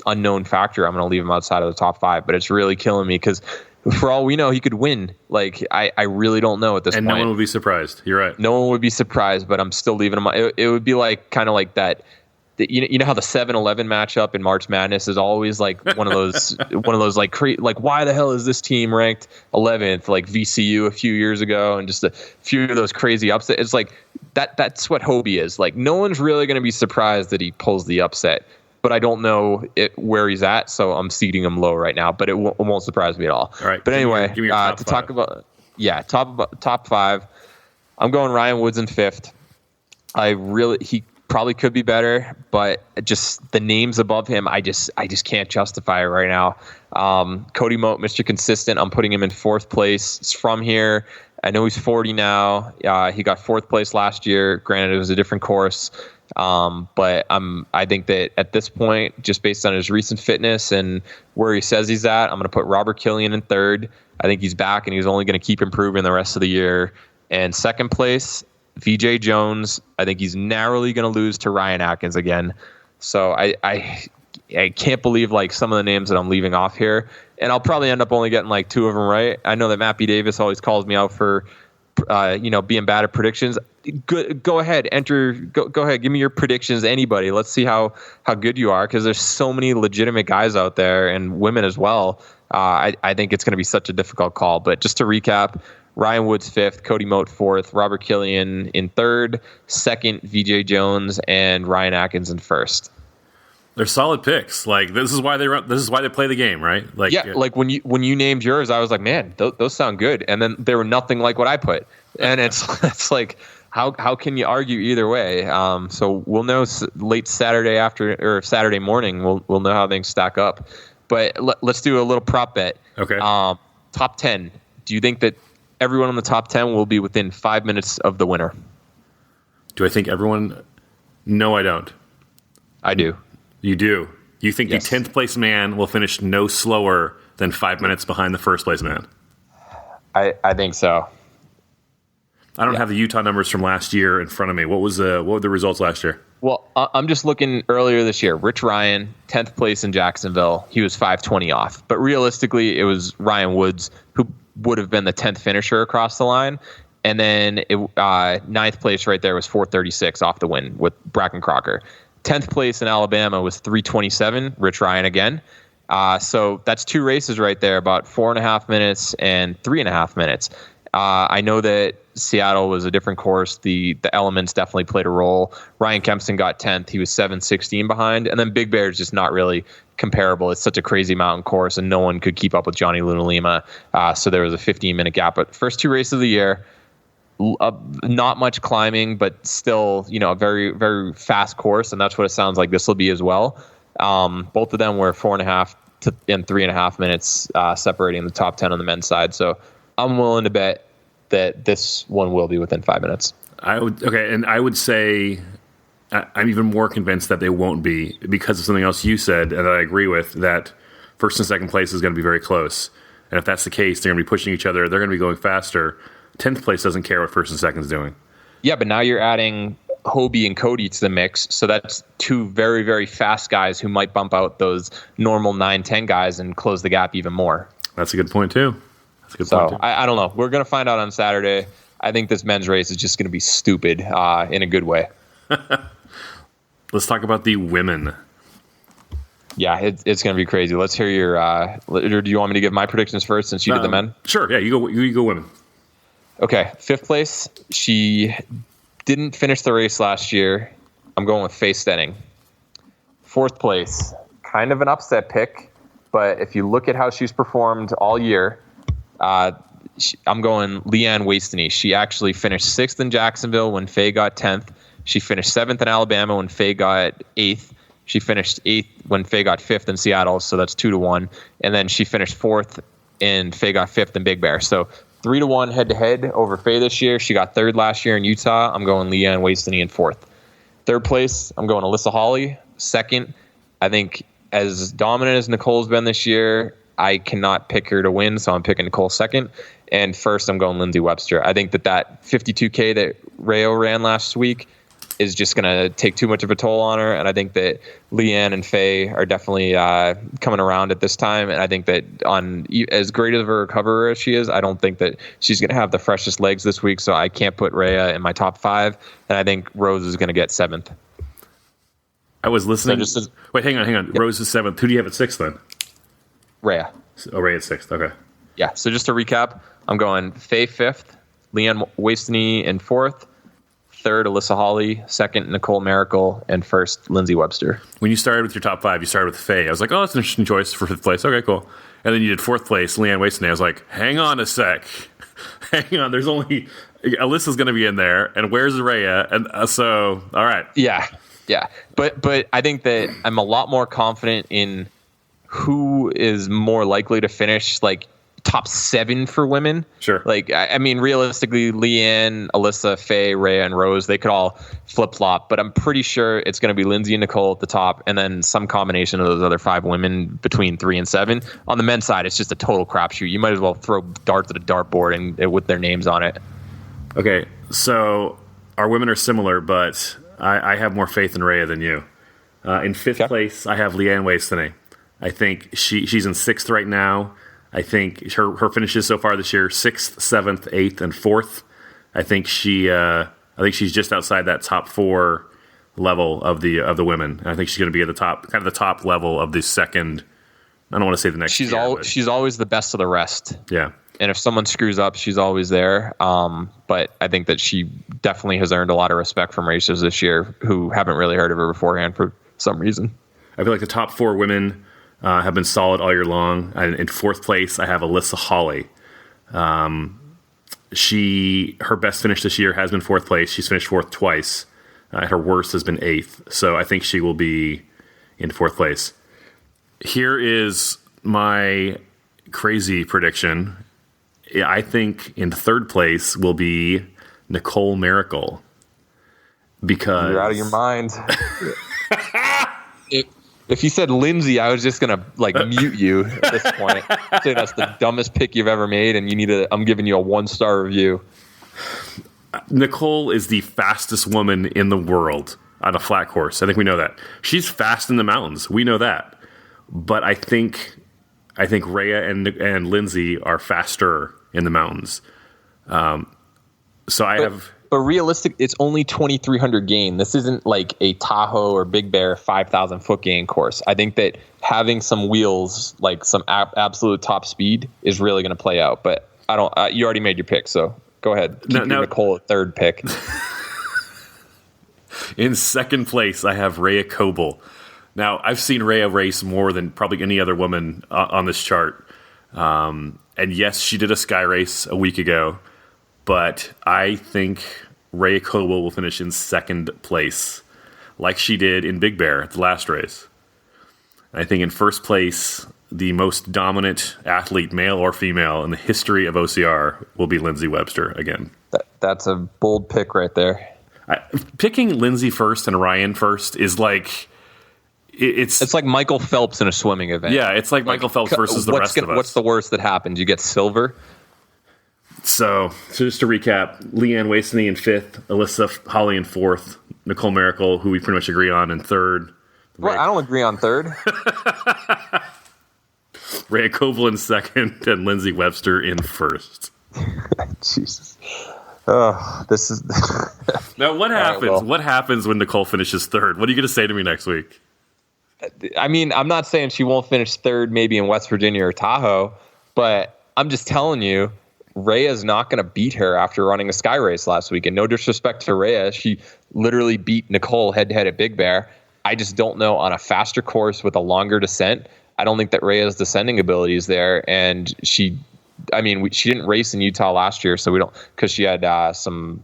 unknown factor, I'm going to leave him outside of the top 5. But it's really killing me because for all we know, he could win. Like, I really don't know at this point. And no one would be surprised. You're right. No one would be surprised, but I'm still leaving him. It would be like kind of like that. You know how the 7-11 matchup in March Madness is always like one of those like why the hell is this team ranked 11th, like VCU a few years ago, and just a few of those crazy upsets. It's like that's what Hobie is. Like, no one's really going to be surprised that he pulls the upset, but I don't know where he's at, so I'm seeding him low right now, but it won't surprise me at all. All right. But anyway, give me your top to 5. talk about top 5, I'm going Ryan Woods in 5th. He probably could be better, but just the names above him, I just can't justify it right now. Cody Moat, Mr. Consistent, I'm putting him in 4th place. He's from here. I know he's 40 now. He got 4th place last year. Granted, it was a different course. But I think that at this point, just based on his recent fitness and where he says he's at, I'm going to put Robert Killian in 3rd. I think he's back, and he's only going to keep improving the rest of the year. And 2nd place, VJ Jones. I think he's narrowly going to lose to Ryan Atkins again. So I can't believe like some of the names that I'm leaving off here, and I'll probably end up only getting like 2 of them right. I know that Matt B. Davis always calls me out for being bad at predictions. Go ahead, go ahead, give me your predictions, anybody. Let's see how good you are, because there's so many legitimate guys out there, and women as well. I think it's going to be such a difficult call. But just to recap, Ryan Woods 5th, Cody Moat 4th, Robert Killian in 3rd, 2nd VJ Jones, and Ryan Atkins in 1st. They're solid picks. Like, this is why they play the game, right? Like, yeah. Like when you named yours, I was like, man, those sound good, and then they were nothing like what I put, and it's like, how can you argue either way? So we'll know late Saturday or Saturday morning. We'll know how things stack up. But let's do a little prop bet. Okay. Top 10. Do you think that everyone in the top 10 will be within 5 minutes of the winner? Do I think everyone? No, I don't. I do. You do. You think Yes. the 10th place man will finish no slower than 5 minutes behind the 1st place man? I think so. I don't have the Utah numbers from last year in front of me. What were the results last year? Well, I'm just looking earlier this year. Rich Ryan, 10th place in Jacksonville. He was 5:20 off. But realistically, it was Ryan Woods who would have been the 10th finisher across the line. And then 9th place right there was 4:36 off the win with Bracken Crocker. 10th place in Alabama was 3:27, Rich Ryan again. So that's 2 races right there, about 4.5 minutes and 3.5 minutes. I know that Seattle was a different course. The elements definitely played a role. Ryan Kempson got 10th. He was 7:16 behind. And then Big Bear is just not really comparable. It's such a crazy mountain course, and no one could keep up with Johnny Luna Lima. So there was a 15-minute gap. But first 2 races of the year, not much climbing, but still, a very, very fast course. And that's what it sounds like this will be as well. Both of them were 4.5 and 3.5 minutes separating the top 10 on the men's side. So I'm willing to bet that this one will be within 5 minutes. I would say I'm even more convinced that they won't be because of something else you said, and that I agree with, that first and second place is going to be very close. And if that's the case, they're going to be pushing each other. They're going to be going faster. 10th place doesn't care what first and second is doing. Yeah, but now you're adding Hobie and Cody to the mix. So that's 2 very, very fast guys who might bump out those normal 9-10 guys and close the gap even more. That's a good point, too. I don't know. We're going to find out on Saturday. I think this men's race is just going to be stupid in a good way. Let's talk about the women. Yeah, it's going to be crazy. Let's hear your. Or do you want me to give my predictions first since you did the men? Sure. Yeah, you go women. Okay, 5th place. She didn't finish the race last year. I'm going with Faye Stenning. 4th place, kind of an upset pick, but if you look at how she's performed all year, I'm going Leanne Wastany. She actually finished 6th in Jacksonville when Faye got 10th. She finished 7th in Alabama when Faye got 8th. She finished 8th when Faye got 5th in Seattle, so that's 2-1. And then she finished 4th and Faye got 5th in Big Bear. So 3-1 head-to-head over Faye this year. She got 3rd last year in Utah. I'm going Leanne Wastany in 4th. 3rd place, I'm going Alyssa Hawley. 2nd, I think as dominant as Nicole's been this year, I cannot pick her to win, so I'm picking Nicole 2nd. And 1st, I'm going Lindsay Webster. I think that 52K that Rayo ran last week is just going to take too much of a toll on her. And I think that Leanne and Faye are definitely coming around at this time. And I think that on as great of a recoverer as she is, I don't think that she's going to have the freshest legs this week. So I can't put Rhea in my top 5. And I think Rose is going to get 7th. I was listening. So wait, hang on. Yep. Rose is 7th. Who do you have at 6th then? Rhea. Oh, Rhea at 6th. Okay. Yeah. So just to recap, I'm going Faye 5th, Leanne Wastany in 4th, 3rd, Alyssa Hawley, 2nd, Nicole Mericle, and 1st, Lindsay Webster. When you started with your top 5, you started with Faye. I was like, oh, that's an interesting choice for 5th place. Okay, cool. And then you did 4th place, Leanne Wastany. I was like, hang on a sec. Hang on. There's only Alyssa's going to be in there, and where's Rhea? And so, all right. Yeah. But I think that I'm a lot more confident in who is more likely to finish like top 7 for women. Sure. Like, I mean, realistically, Leanne, Alyssa, Faye, Rhea, and Rose, they could all flip-flop, but I'm pretty sure it's going to be Lindsay and Nicole at the top, and then some combination of those other 5 women between 3 and 7. On the men's side, it's just a total crapshoot. You might as well throw darts at a dartboard and with their names on it. Okay, so our women are similar, but I have more faith in Rhea than you. In 5th place, I have Leanne Wastany. I think she's in 6th right now. I think her finishes so far this year: 6th, 7th, 8th, and 4th. I think she's just outside that top 4 level of the women. And I think she's going to be at the top, kind of the top level of the second. I don't want to say the next. She's always the best of the rest. Yeah. And if someone screws up, she's always there. But I think that she definitely has earned a lot of respect from racers this year who haven't really heard of her beforehand for some reason. I feel like the top 4 women have been solid all year long. And in 4th place, I have Alyssa Hawley. Her best finish this year has been 4th place. She's finished 4th twice. Her worst has been 8th. So I think she will be in 4th place. Here is my crazy prediction. I think in 3rd place will be Nicole Mericle. Because you're out of your mind. If you said Lindsay, I was just gonna mute you at this point. Say that's the dumbest pick you've ever made, and I'm giving you a 1-star review. Nicole is the fastest woman in the world on a flat course. I think we know that. She's fast in the mountains. We know that. But I think Rhea and Lindsay are faster in the mountains. So I have. But realistic, it's only 2,300 gain. This isn't like a Tahoe or Big Bear 5,000 foot gain course. I think that having some wheels, like some absolute top speed, is really going to play out. But I don't. You already made your pick, so go ahead. Keep your Nicole at third pick. In second place, I have Rhea Coble. Now, I've seen Rhea race more than probably any other woman on this chart. And yes, she did a sky race a week ago, but I think Rhea Coble will finish in second place, like she did in Big Bear at the last race. And I think in first place, the most dominant athlete, male or female, in the history of OCR will be Lindsay Webster again. That's a bold pick right there. Picking Lindsay first and Ryan first is like... It's like Michael Phelps in a swimming event. Yeah, it's like Michael Phelps versus the rest of us. What's the worst that happens? You get silver? So just to recap, Leanne Wasney in fifth, Alyssa Holly in fourth, Nicole Mericle, who we pretty much agree on, in third. Well, I don't agree on third. Rhea Coble in second, and Lindsay Webster in first. Jesus. Oh, this is... Now, what happens? Right, what happens when Nicole finishes third? What are you going to say to me next week? I mean, I'm not saying she won't finish third maybe in West Virginia or Tahoe, but I'm just telling you, Rhea's not going to beat her after running a sky race last week. And no disrespect to Rhea, she literally beat Nicole head-to-head at Big Bear. I just don't know, on a faster course with a longer descent, I don't think that Rhea's descending ability is there. And she didn't race in Utah last year, so we don't, because she had some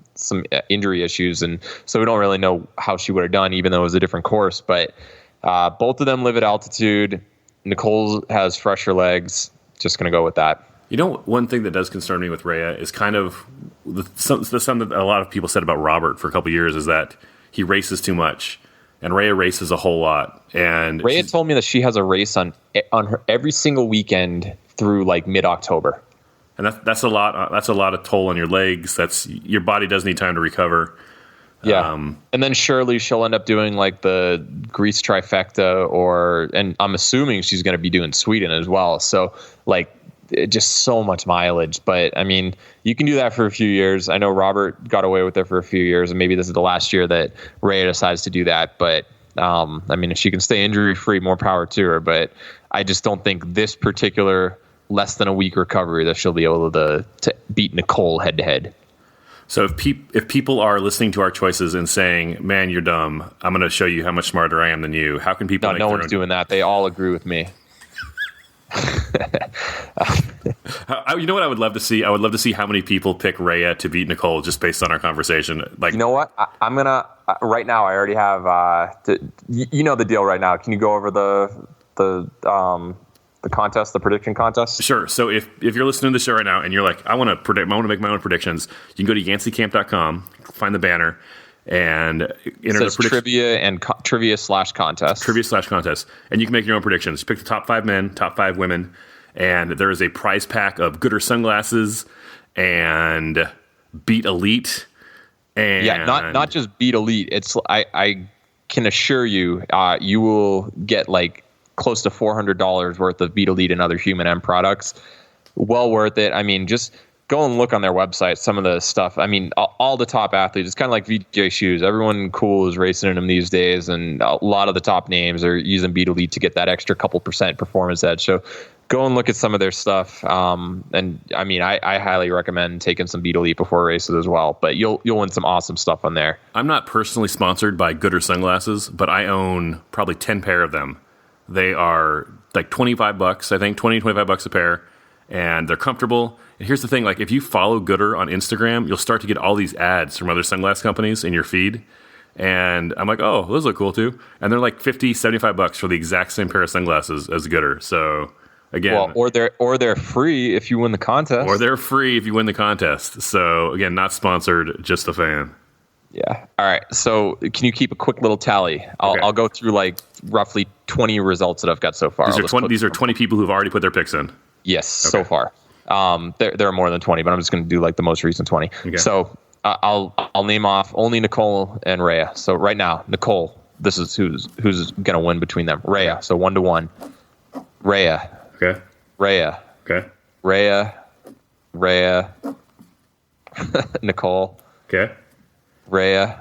injury issues, and so we don't really know how she would have done, even though it was a different course. But both of them live at altitude. Nicole has fresher legs. Just going to go with that. You know, one thing that does concern me with Rhea is kind of something that a lot of people said about Robert for a couple of years, is that he races too much, and Rhea races a whole lot. And Rhea told me that she has a race on her every single weekend through like mid-October. And that's a lot. That's a lot of toll on your legs. Your body does need time to recover. Yeah, and then surely she'll end up doing like the Greece trifecta, and I'm assuming she's going to be doing Sweden as well. So like, just so much mileage. But I mean, you can do that for a few years. I know Robert got away with it for a few years, and maybe this is the last year that Rhea decides to do that. But I mean, if she can stay injury free, more power to her. But I just don't think this particular less than a week recovery that she'll be able to beat Nicole head to head. So if people are listening to our choices and saying, "Man, you're dumb," I'm going to show you how much smarter I am than you. How can people? No one's doing that. They all agree with me. You know what I would love to see? I would love to see how many people pick Rhea to beat Nicole just based on our conversation. Like, you know what? I'm gonna right now. I already have. You know the deal right now. Can you go over the contest, the prediction contest? Sure. So if you're listening to the show right now and you're like, I want to predict, I want to make my own predictions, you can go to yanceycamp.com, find the banner, and enter the trivia and trivia/contest. Trivia/contest. And you can make your own predictions. Pick the top 5 men, top 5 women, and there is a prize pack of Gooder sunglasses and Beat Elite. And yeah, not just Beat Elite. It's I can assure you, you will get like close to $400 worth of Beat Elite and other Human M products. Well worth it. I mean, just go and look on their website, some of the stuff. I mean, all the top athletes, it's kind of like VJ shoes. Everyone cool is racing in them these days, and a lot of the top names are using Beat Elite to get that extra couple % performance edge. So go and look at some of their stuff. And I mean, I highly recommend taking some Beat Elite before races as well, but you'll win some awesome stuff on there. I'm not personally sponsored by Gooder sunglasses, but I own probably 10 pair of them. They are like $25, I think, $25 a pair, and they're comfortable. And here's the thing, like if you follow Gooder on Instagram, you'll start to get all these ads from other sunglass companies in your feed. And I'm like, oh, those look cool too. And they're like $50, $75 for the exact same pair of sunglasses as Gooder. So again, well, or they're free if you win the contest. Or they're free if you win the contest. So again, not sponsored, just a fan. Yeah. All right. So can you keep a quick little tally? I'll go through like roughly 20 results that I've got so far. These are 20 people who've already put their picks in. Yes, okay. So far. There are more than 20, but I'm just going to do like the most recent 20. Okay. So I'll name off only Nicole and Rhea. So right now, Nicole, this is who's going to win between them. Rhea. So 1-1. Rhea. Okay. Rhea. Okay. Rhea. Nicole. Okay. Rhea,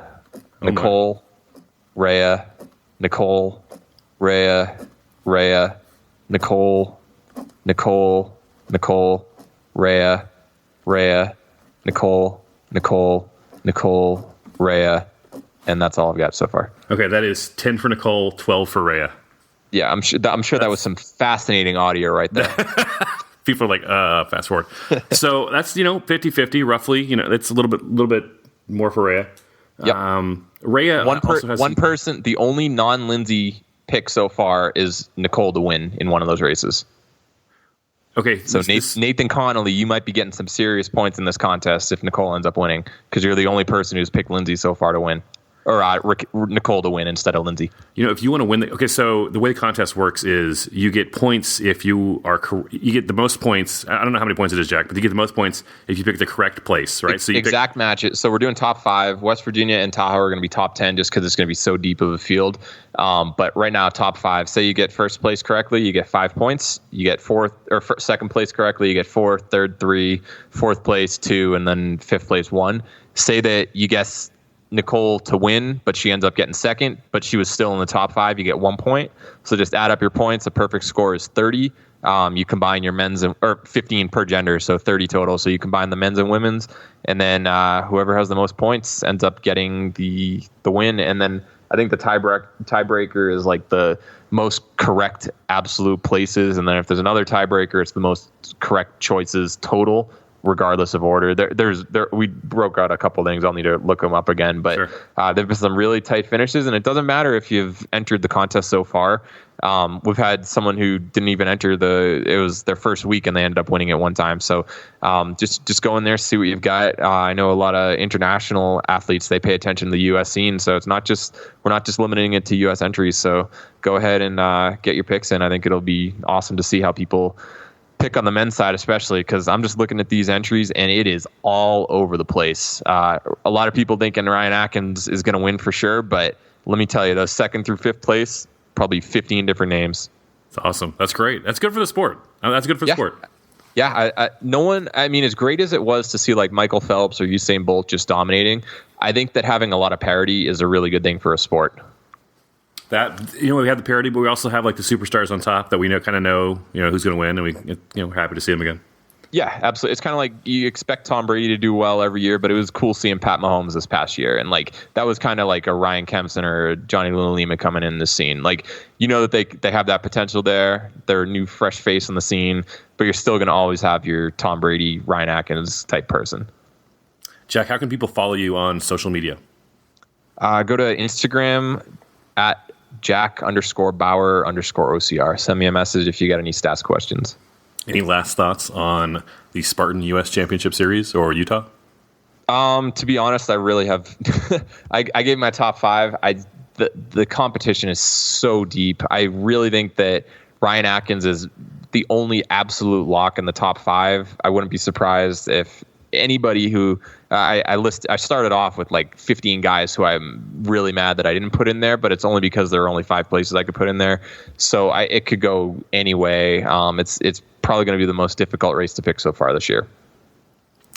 Nicole, Rhea, Nicole, Rhea, Rhea, Nicole, Nicole, Nicole, Rhea, Rhea, Nicole, Nicole, Nicole, Rhea, and that's all I've got so far. Okay, that is 10 for Nicole, 12 for Rhea. Yeah, I'm sure that was some fascinating audio right there. People are like, fast forward. So that's 50-50 roughly. It's a little bit more for Rhea. Yep. Rhea one person. The only non-Lindsay pick so far is Nicole to win in one of those races. Okay, so Nathan Connolly, you might be getting some serious points in this contest if Nicole ends up winning, because you're the only person who's picked Lindsay so far to win. Or Nicole to win instead of Lindsay. If you want to win, so the way the contest works is you get points if you get the most points. I don't know how many points it is, Jack, but you get the most points if you pick the correct place, right? So exact matches. So we're doing top 5. West Virginia and Tahoe are going to be top 10 just because it's going to be so deep of a field. But right now, top 5. Say you get first place correctly, you get 5 points. You get second place correctly, you get 4. Third 3, fourth place 2, and then fifth place 1. Say that you guess Nicole to win, but she ends up getting second, but she was still in the top 5, you get 1 point. So just add up your points. A perfect score is 30. You combine your men's or 15 per gender, so 30 total. So you combine the men's and women's, and then whoever has the most points ends up getting the win. And then I think the tiebreaker is like the most correct absolute places, and then if there's another tiebreaker, it's the most correct choices total, regardless of order. We broke out a couple things. I'll need to look them up again, but sure. There've been some really tight finishes, and it doesn't matter if you've entered the contest so far. We've had someone who didn't even enter it was their first week and they ended up winning it one time. So just go in there, see what you've got. I know a lot of international athletes, they pay attention to the U.S. scene, so we're not just limiting it to U.S. entries. So go ahead and get your picks in. I think it'll be awesome to see how people pick on the men's side, especially because I'm just looking at these entries and it is all over the place. A lot of people thinking Ryan Atkins is going to win for sure, but let me tell you, those 2nd through 5th place, probably 15 different names. That's awesome. That's great. That's good for the sport. That's good for the sport. Yeah, no one. I mean, as great as it was to see like Michael Phelps or Usain Bolt just dominating, I think that having a lot of parity is a really good thing for a sport. That we have the parity, but we also have like the superstars on top that we know who's going to win, and we're happy to see them again. Yeah, absolutely. It's kind of like you expect Tom Brady to do well every year, but it was cool seeing Pat Mahomes this past year, and like that was kind of like a Ryan Kempson or Johnny Lima coming in the scene. Like that they have that potential there. They're a new fresh face on the scene, but you're still going to always have your Tom Brady, Ryan Atkins type person. Jack, how can people follow you on social media? Go to Instagram at Jack_Bauer_OCR. Send me a message if you got any stats questions. Any last thoughts on the Spartan US Championship Series or Utah? To be honest, I really have. I gave my top 5. The competition is so deep. I really think that Ryan Atkins is the only absolute lock in the top 5. I wouldn't be surprised if anybody who I started off with like 15 guys who I'm really mad that I didn't put in there, but it's only because there are only 5 places I could put in there. So it could go any way. It's probably going to be the most difficult race to pick so far this year.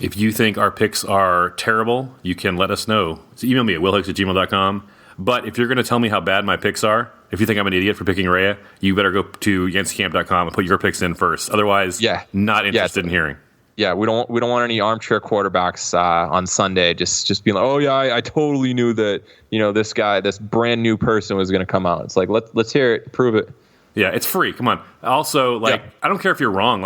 If you think our picks are terrible, you can let us know. So email me at willhicks@gmail.com. But if you're going to tell me how bad my picks are, if you think I'm an idiot for picking Rhea, you better go to yanceycamp.com and put your picks in first. Otherwise, not interested in hearing. Yeah, we don't want any armchair quarterbacks on Sunday just being like, oh yeah, I totally knew that this guy, this brand new person was going to come out. It's like let's hear it, prove it. Yeah, it's free. Come on. Also, I don't care if you're wrong.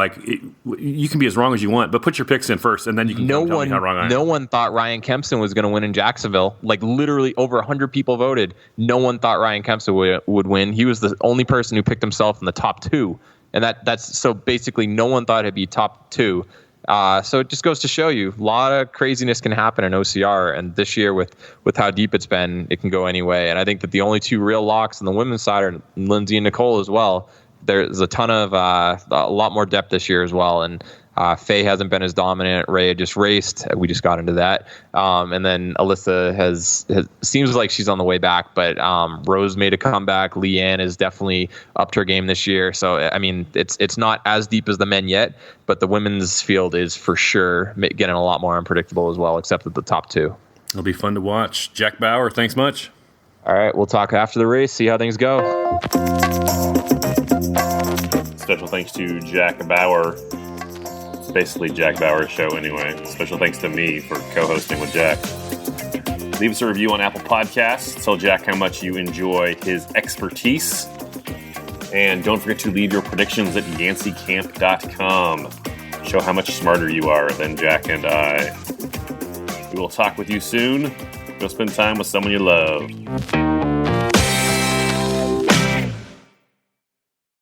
You can be as wrong as you want, but put your picks in first, and then you can tell me how wrong I am. No one thought Ryan Kempson was going to win in Jacksonville. Like literally over 100 people voted. No one thought Ryan Kempson would win. He was the only person who picked himself in the top 2, and that's so basically no one thought it'd be top 2. So it just goes to show you a lot of craziness can happen in OCR, and this year with how deep it's been, it can go any way. And I think that the only 2 real locks on the women's side are Lindsay and Nicole as well. There's a ton of a lot more depth this year as well, and Faye hasn't been as dominant. Rhea just raced. We just got into that. And then Alyssa has seems like she's on the way back, but Rose made a comeback. Leanne is definitely upped her game this year. So, I mean, it's not as deep as the men yet, but the women's field is for sure getting a lot more unpredictable as well, except at the top 2. It'll be fun to watch. Jack Bauer, thanks much. All right, we'll talk after the race, see how things go. Special thanks to Jack Bauer. It's basically Jack Bauer's show anyway. Special thanks to me for co-hosting with Jack. Leave us a review on Apple Podcasts. Tell Jack how much you enjoy his expertise. And don't forget to leave your predictions at yanceycamp.com. Show how much smarter you are than Jack and I. We will talk with you soon. Go spend time with someone you love.